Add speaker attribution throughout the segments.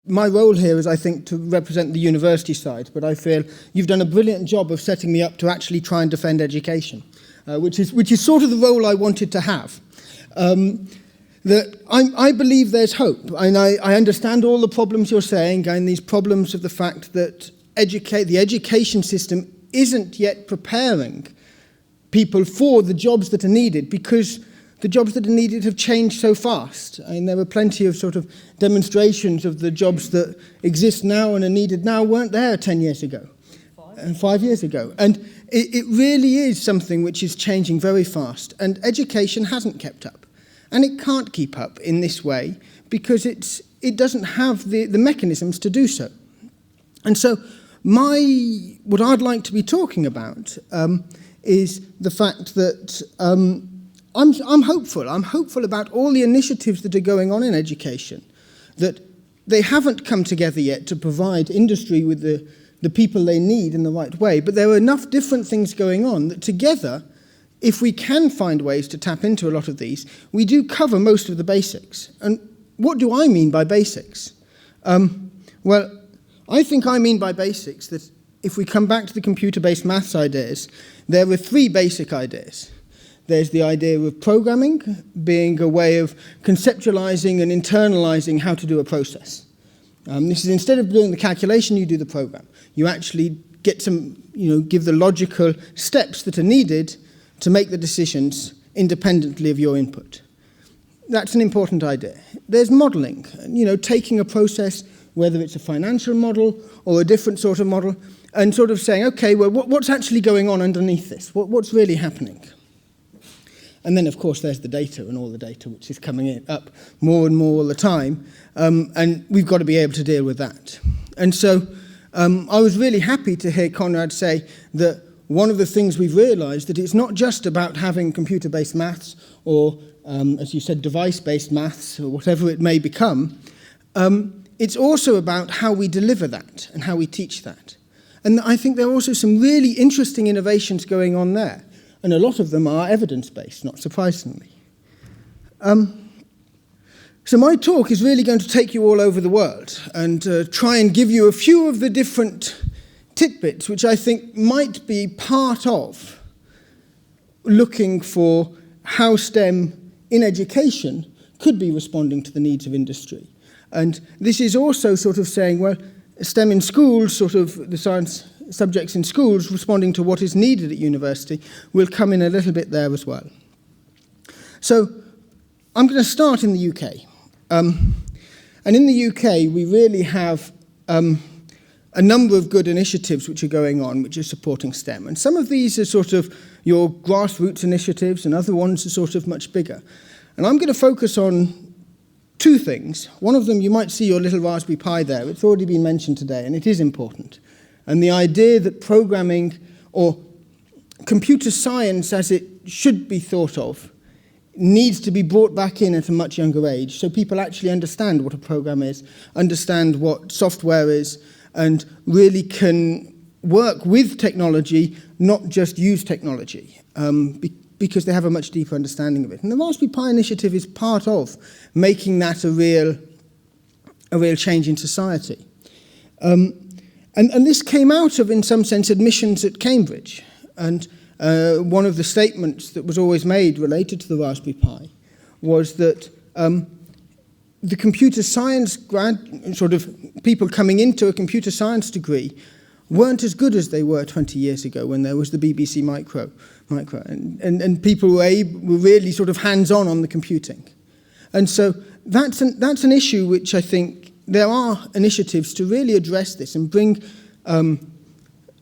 Speaker 1: my role here is, I think, to represent the university side, but I feel you've done a brilliant job of setting me up to actually try and defend education, which is sort of the role I wanted to have. I believe there's hope, and I understand all the problems you're saying, and these problems of the fact that the education system isn't yet preparing people for the jobs that are needed, because the jobs that are needed have changed so fast. I mean, there were plenty of sort of demonstrations of the jobs that exist now and are needed now weren't there 10 years ago, and 5 years ago. And it really is something which is changing very fast, and education hasn't kept up. And it can't keep up in this way because it doesn't have the mechanisms to do so. And so what I'd like to be talking about is the fact that I'm hopeful. I'm hopeful about all the initiatives that are going on in education, that they haven't come together yet to provide industry with the people they need in the right way, but there are enough different things going on that together, if we can find ways to tap into a lot of these, we do cover most of the basics. And what do I mean by basics? Well, I think I mean by basics that if we come back to the computer-based maths ideas, there are three basic ideas. There's the idea of programming being a way of conceptualizing and internalizing how to do a process. This is, instead of doing the calculation, you do the program. You actually get give the logical steps that are needed to make the decisions independently of your input. That's an important idea. There's modeling, taking a process, whether it's a financial model or a different sort of model, and sort of saying, okay, well, what's actually going on underneath this? What's really happening? And then, of course, there's the data and all the data which is coming up more and more all the time, and we've got to be able to deal with that. And so I was really happy to hear Conrad say that one of the things we've realized that it's not just about having computer-based maths or, as you said, device-based maths or whatever it may become. It's also about how we deliver that and how we teach that. And I think there are also some really interesting innovations going on there. And a lot of them are evidence-based, not surprisingly. So my talk is really going to take you all over the world and try and give you a few of the different tidbits which I think might be part of looking for how STEM in education could be responding to the needs of industry. And this is also sort of saying, well, STEM in schools, sort of the science subjects in schools responding to what is needed at university, will come in a little bit there as well. So I'm going to start in the UK. And in the UK, we really have a number of good initiatives which are going on, which are supporting STEM. And some of these are sort of your grassroots initiatives, and other ones are sort of much bigger. And I'm going to focus on two things. One of them, you might see your little Raspberry Pi there. It's already been mentioned today, and it is important. And the idea that programming or computer science, as it should be thought of, needs to be brought back in at a much younger age, so people actually understand what a program is, understand what software is, and really can work with technology, not just use technology, because they have a much deeper understanding of it. And the Raspberry Pi initiative is part of making that a real change in society. And this came out of, in some sense, admissions at Cambridge. And one of the statements that was always made related to the Raspberry Pi was that the computer science sort of people coming into a computer science degree weren't as good as they were 20 years ago when there was the BBC Micro. And people were really sort of hands-on the computing. And so that's an issue which I think there are initiatives to really address this and bring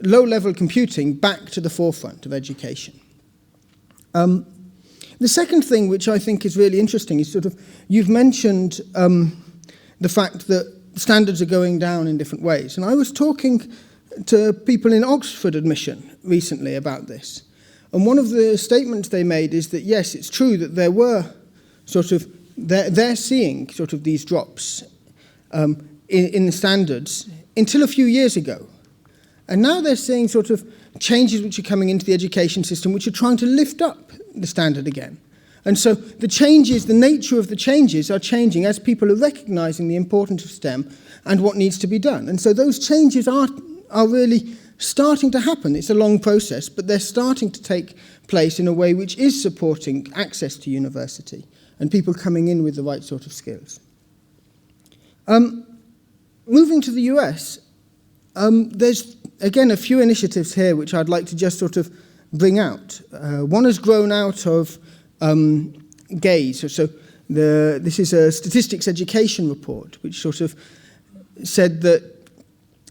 Speaker 1: low-level computing back to the forefront of education. The second thing which I think is really interesting is sort of, you've mentioned the fact that standards are going down in different ways. And I was talking to people in Oxford admission recently about this. And one of the statements they made is that, yes, it's true that there were sort of, they're seeing sort of these drops in the standards until a few years ago. And now they're seeing sort of changes which are coming into the education system which are trying to lift up the standard again. And so the changes, the nature of the changes are changing as people are recognizing the importance of STEM and what needs to be done. And so those changes are really starting to happen. It's a long process, but they're starting to take place in a way which is supporting access to university and people coming in with the right sort of skills. Moving to the US, there's, again, a few initiatives here which I'd like to just sort of bring out. One has grown out of GAZE. This is a statistics education report, which sort of said that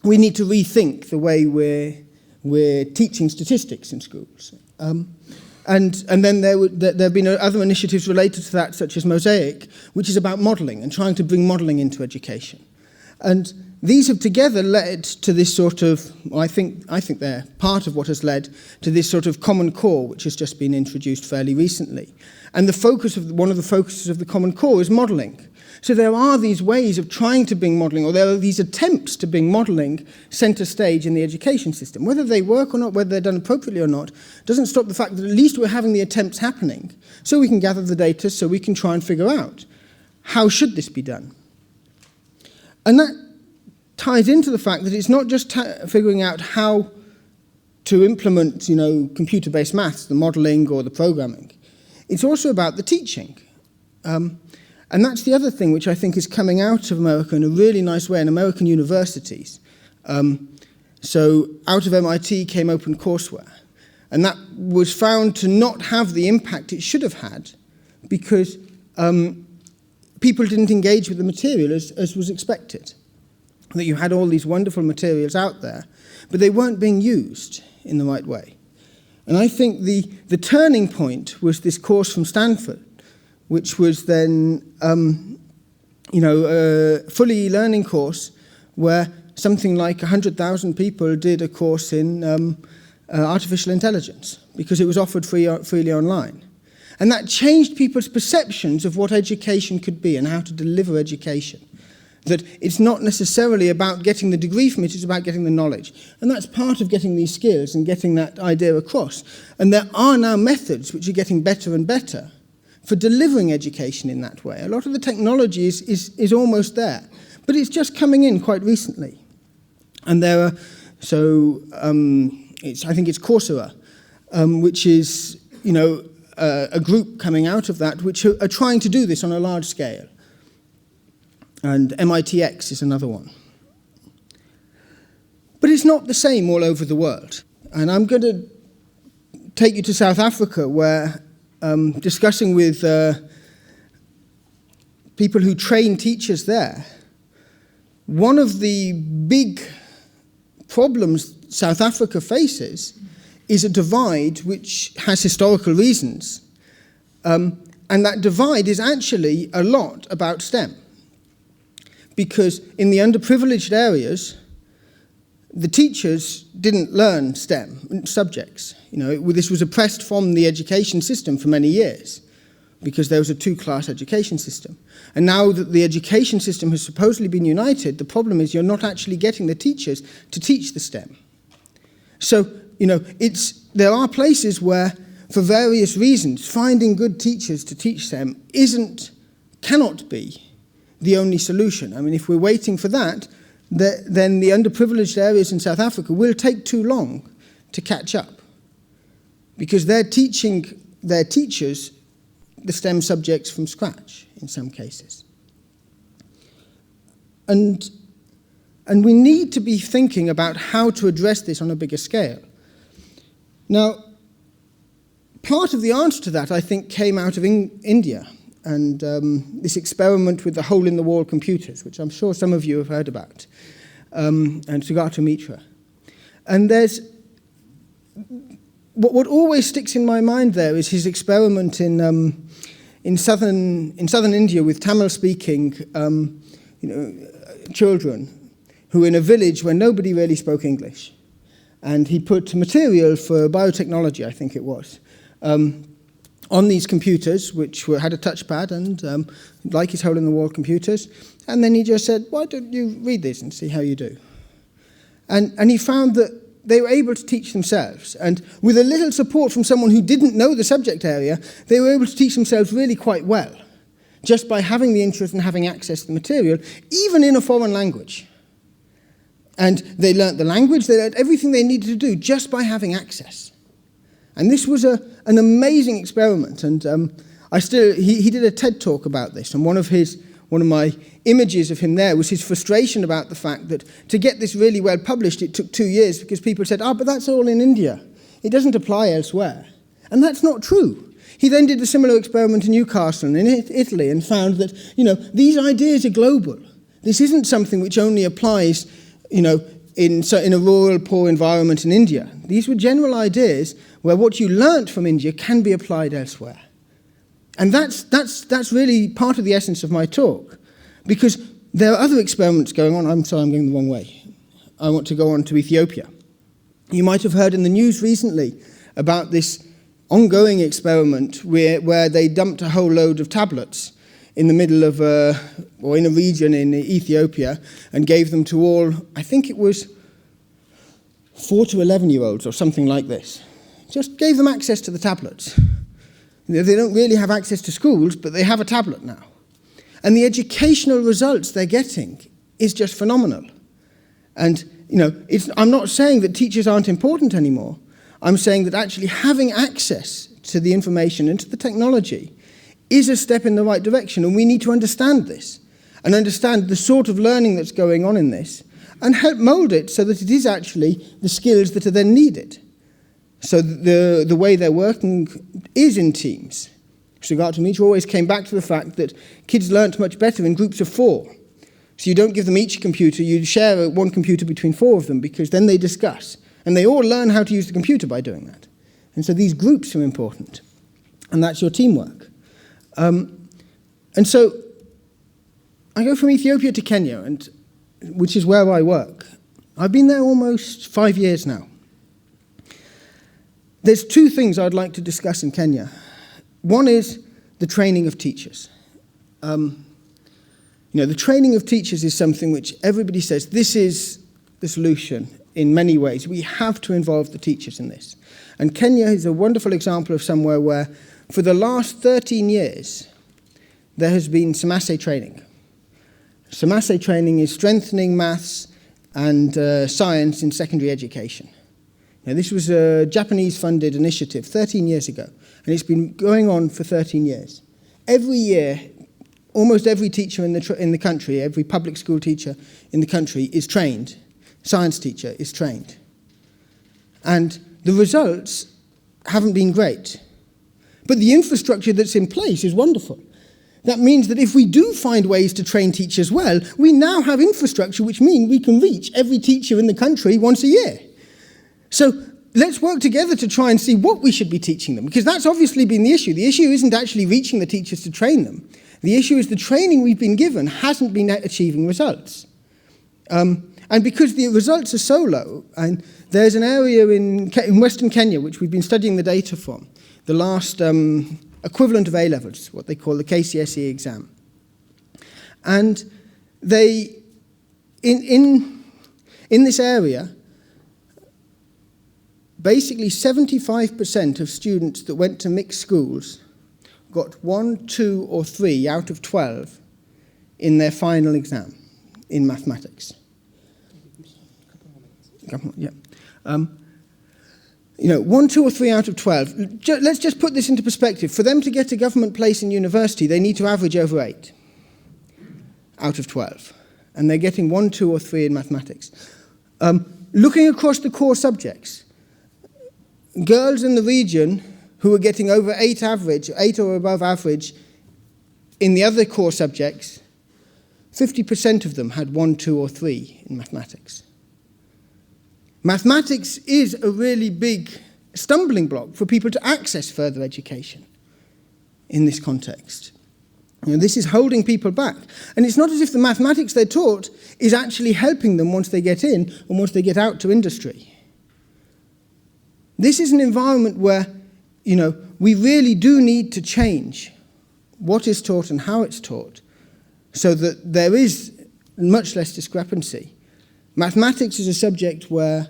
Speaker 1: we need to rethink the way we're teaching statistics in schools. And then there have been other initiatives related to that, such as Mosaic, which is about modelling and trying to bring modelling into education. And these have together led to this sort of, I think they're part of what has led to this sort of common core, which has just been introduced fairly recently. And one of the focuses of the common core is modelling. So there are these ways of trying to bring modelling, or there are these attempts to bring modelling centre stage in the education system. Whether they work or not, whether they're done appropriately or not, doesn't stop the fact that at least we're having the attempts happening, so we can gather the data, so we can try and figure out how should this be done. And that ties into the fact that it's not just figuring out how to implement, computer-based maths, the modelling or the programming. It's also about the teaching. And that's the other thing which I think is coming out of America in a really nice way in American universities. So out of MIT came OpenCourseWare. And that was found to not have the impact it should have had because people didn't engage with the material as was expected. That you had all these wonderful materials out there, but they weren't being used in the right way. And I think the turning point was this course from Stanford, which was then, a fully e-learning course where something like 100,000 people did a course in artificial intelligence because it was offered freely online. And that changed people's perceptions of what education could be and how to deliver education. That it's not necessarily about getting the degree from it, it's about getting the knowledge. And that's part of getting these skills and getting that idea across. And there are now methods which are getting better and better for delivering education in that way. A lot of the technology is almost there, but it's just coming in quite recently. And there are, I think it's Coursera, which is, a group coming out of that which are trying to do this on a large scale. And MITx is another one. But it's not the same all over the world. And I'm going to take you to South Africa, where discussing with people who train teachers there, one of the big problems South Africa faces is a divide which has historical reasons. And that divide is actually a lot about STEM. Because in the underprivileged areas, the teachers didn't learn STEM subjects. This was oppressed from the education system for many years because there was a two-class education system. And now that the education system has supposedly been united, the problem is you're not actually getting the teachers to teach the STEM. So, there are places where, for various reasons, finding good teachers to teach STEM cannot be the only solution. I mean, if we're waiting for that, then the underprivileged areas in South Africa will take too long to catch up because they're teaching their teachers the STEM subjects from scratch in some cases. And we need to be thinking about how to address this on a bigger scale. Now, part of the answer to that, I think, came out of India. And this experiment with the hole-in-the-wall computers, which I'm sure some of you have heard about, and Sugata Mitra. And there's what always sticks in my mind there is his experiment in southern India with Tamil-speaking children who were in a village where nobody really spoke English, and he put material for biotechnology, I think it was. On these computers, which had a touchpad and like his hole-in-the-wall computers. And then he just said, why don't you read this and see how you do? And he found that they were able to teach themselves. And with a little support from someone who didn't know the subject area, they were able to teach themselves really quite well, just by having the interest and having access to the material, even in a foreign language. And they learnt the language, they learnt everything they needed to do just by having access. And this was an amazing experiment. And he did a TED talk about this, and one of my images of him there was his frustration about the fact that to get this really well published, it took 2 years because people said, but that's all in India. It doesn't apply elsewhere. And that's not true. He then did a similar experiment in Newcastle in Italy and found that, these ideas are global. This isn't something which only applies, in a rural, poor environment in India. These were general ideas where what you learnt from India can be applied elsewhere. And that's really part of the essence of my talk, because there are other experiments going on. I'm sorry, I'm going the wrong way. I want to go on to Ethiopia. You might have heard in the news recently about this ongoing experiment where they dumped a whole load of tablets in the middle of, or in a region in Ethiopia, and gave them to all, I think it was 4 to 11-year-olds or something like this. Just gave them access to the tablets. They don't really have access to schools, but they have a tablet now. And the educational results they're getting is just phenomenal. And, I'm not saying that teachers aren't important anymore. I'm saying that actually having access to the information and to the technology is a step in the right direction, and we need to understand this and understand the sort of learning that's going on in this and help mould it so that it is actually the skills that are then needed. So the way they're working is in teams. Sugata Mitra always came back to the fact that kids learnt much better in groups of 4. So you don't give them each a computer, you share one computer between 4 of them, because then they discuss. And they all learn how to use the computer by doing that. And so these groups are important. And that's your teamwork. And so I go from Ethiopia to Kenya, which is where I work. I've been there almost 5 years now. There's 2 things I'd like to discuss in Kenya. One is the training of teachers. The training of teachers is something which everybody says, this is the solution in many ways. We have to involve the teachers in this. And Kenya is a wonderful example of somewhere where, for the last 13 years, there has been Samase training. Samase training is strengthening maths and science in secondary education. Now, this was a Japanese-funded initiative 13 years ago, and it's been going on for 13 years. Every year, almost every teacher in the country, every public school teacher in the country is trained. Science teacher is trained. And the results haven't been great. But the infrastructure that's in place is wonderful. That means that if we do find ways to train teachers well, we now have infrastructure which means we can reach every teacher in the country once a year. So let's work together to try and see what we should be teaching them, because that's obviously been the issue. The issue isn't actually reaching the teachers to train them. The issue is the training we've been given hasn't been achieving results. And because the results are so low, and there's an area in Western Kenya, which we've been studying the data from, the last equivalent of A-levels, what they call the KCSE exam. And they, in this area, basically 75% of students that went to mixed schools got 1, 2, or 3 out of 12 in their final exam in mathematics. Yeah. 1, 2, or 3 out of 12. Let's just put this into perspective. For them to get a government place in university, they need to average over 8 out of 12. And they're getting 1, 2, or 3 in mathematics. Looking across the core subjects, girls in the region who were getting over 8 average, 8 or above average in the other core subjects, 50% of them had 1, 2, or 3 in mathematics. Mathematics is a really big stumbling block for people to access further education in this context. This is holding people back. And it's not as if the mathematics they're taught is actually helping them once they get in and once they get out to industry. This is an environment where, we really do need to change what is taught and how it's taught so that there is much less discrepancy. Mathematics is a subject where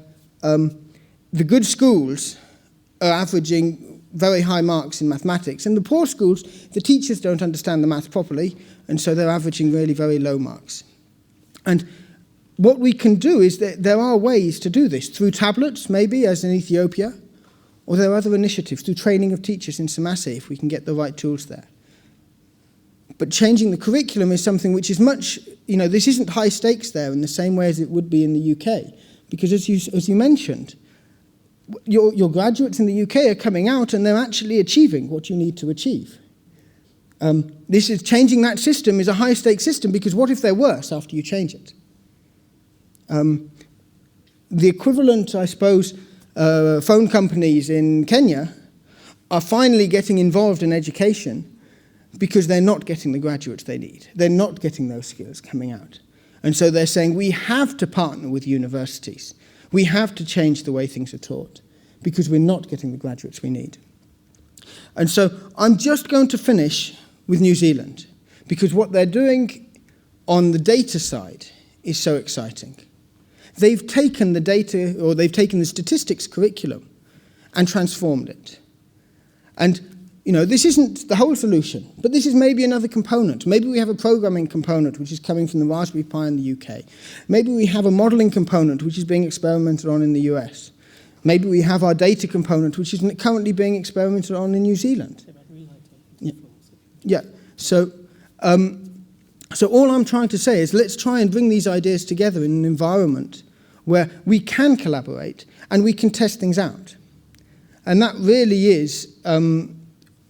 Speaker 1: the good schools are averaging very high marks in mathematics, and the poor schools, the teachers don't understand the math properly, and so they're averaging really very low marks. And what we can do is that there are ways to do this, through tablets, maybe, as in Ethiopia, or there are other initiatives, through training of teachers in Somasi, if we can get the right tools there. But changing the curriculum is something which is much, this isn't high stakes there in the same way as it would be in the UK. Because as you mentioned, your graduates in the UK are coming out and they're actually achieving what you need to achieve. Changing that system is a high stakes system, because what if they're worse after you change it? The equivalent, I suppose, phone companies in Kenya are finally getting involved in education because they're not getting the graduates they need. They're not getting those skills coming out. And so they're saying, we have to partner with universities. We have to change the way things are taught because we're not getting the graduates we need. And so I'm just going to finish with New Zealand, because what they're doing on the data side is so exciting. They've taken the data, or they've taken the statistics curriculum and transformed it. And this isn't the whole solution, but this is maybe another component. Maybe we have a programming component which is coming from the Raspberry Pi in the UK. Maybe we have a modeling component which is being experimented on in the US. Maybe we have our data component which is currently being experimented on in New Zealand. Yeah. So all I'm trying to say is let's try and bring these ideas together in an environment where we can collaborate and we can test things out. And that really is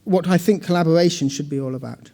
Speaker 1: what I think collaboration should be all about.